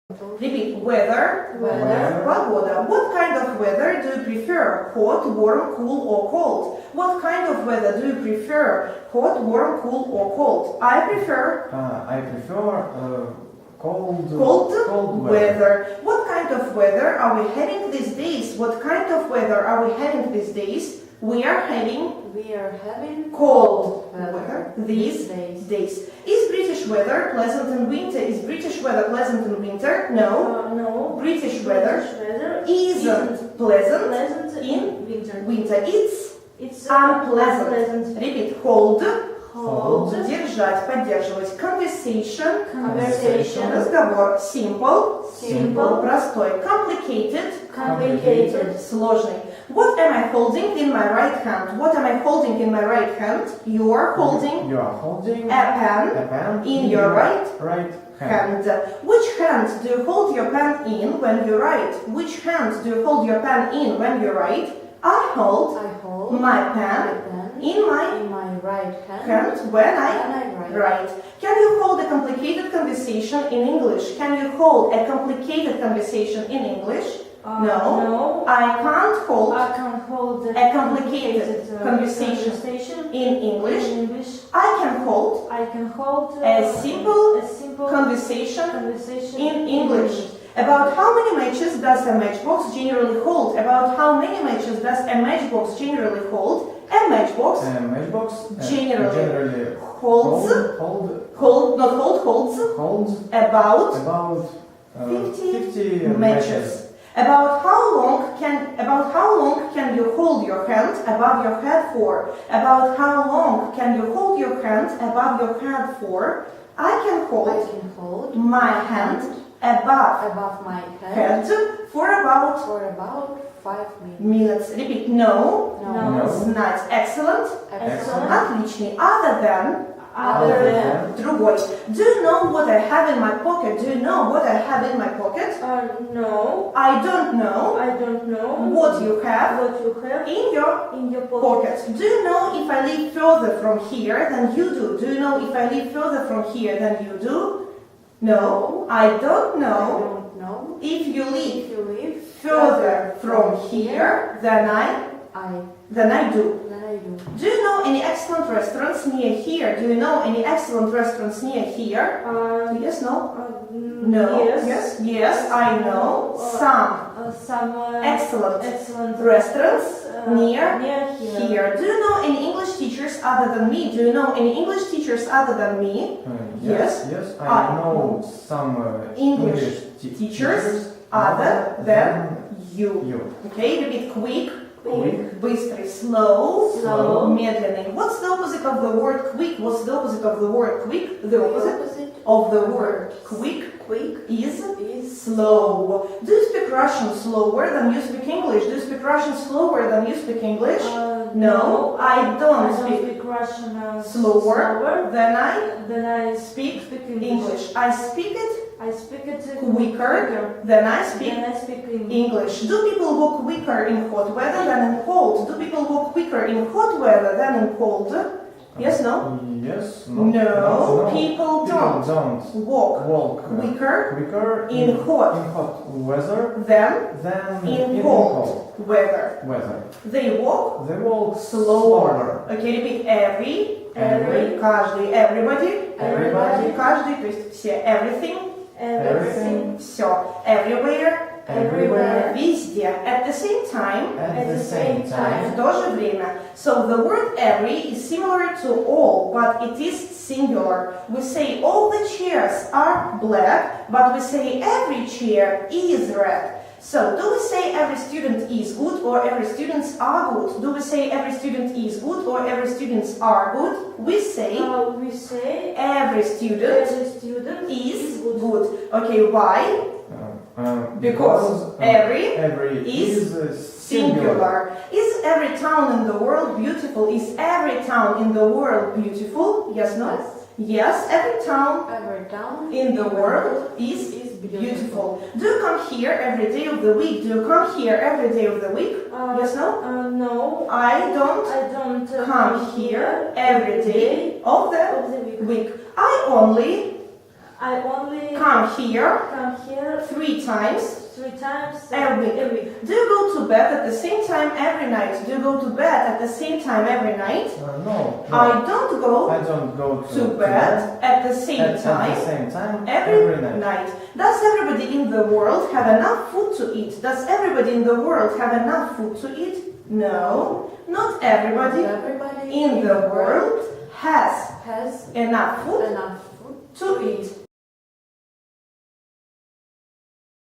Repeat. Weather. Погода. What kind of weather do you prefer? Hot, warm, cool or cold? What kind of weather do you prefer? Hot, warm, cool or cold? I prefer cold weather. What kind of weather are we having these days? What kind of weather are we having these days? We are having cold weather these days. Is British weather pleasant in winter? Is British weather pleasant in winter? No. British weather isn't pleasant in winter. It's unpleasant. Repeat. Hold. Держать, поддерживать. Conversation. Разговор. Simple. Простой. Complicated. Сложный. What am I holding in my right hand? What am I holding in my right hand? You are holding a pen in your right hand. Which hand do you hold your pen in when you write? Which hand do you hold your pen in when you write? I hold my pen in my right hand when I write. Can you hold a complicated conversation in English? Can you hold a complicated conversation in English? No, I can't hold a complicated conversation in English. I can hold a simple conversation in English. About how many matches does a matchbox generally hold? About how many matches does a matchbox generally hold? A matchbox generally holds about 50 matches. About how long can you hold your hand above your head for? About how long can you hold your hand above your head for? I can hold my hand above my head for about 5 minutes. Repeat. No. Знать. Excellent. Отличный. Other than. Другой. Do you know what I have in my pocket? Do you know what I have in my pocket? No. I don't know. What you have in your pocket. Do you know if I live further from here than you do? Do you know if I live further from here than you do? No. I don't know. If you live further from here than I do. Do you know any excellent restaurants near here? Do you know any excellent restaurants near here? Yes, no? No. Yes, I know some excellent restaurants near here. Do you know any English teachers other than me? Do you know any English teachers other than me? Yes, I know some English teachers other than you. Okay, repeat. Quick. Быстрый. Slow. Медленный. What's the opposite of the word quick? What's the opposite of the word quick? The opposite of the word quick is slow. Do you speak Russian slower than you speak English? Do you speak Russian slower than you speak English? No, I don't speak Russian slower than I speak English. I speak it quicker than I speak English. Do people walk quicker in hot weather than in cold? Do people walk quicker in hot weather than in cold? Yes, no? Yes, no. People don't walk quicker in hot weather than in cold weather. They walk slower. Okay, repeat. Every, каждый, everybody, каждый, то есть все, everything, все, everywhere, везде, at the same time, в то же время. So the word every is similar to all, but it is singular. We say all the chairs are black, but we say every chair is red. So, do we say every student is good or every students are good? Do we say every student is good or every students are good? We say every student is good. Okay, why? Because every is singular. Is every town in the world beautiful? Is every town in the world beautiful? Yes, no? Yes, every town in the world is beautiful. Do you come here every day of the week? Do you come here every day of the week? Yes, no? No. I don't come here every day of the week. I only I only come here come here 3 times 3 times every week. Do you go to bed at the same time every night? Do you go to bed at the same time every night? No. I don't go I don't go to bed at the same time every night. Does everybody in the world have enough food to eat? Does everybody in the world have enough food to eat? No, not everybody in the world has enough food to eat.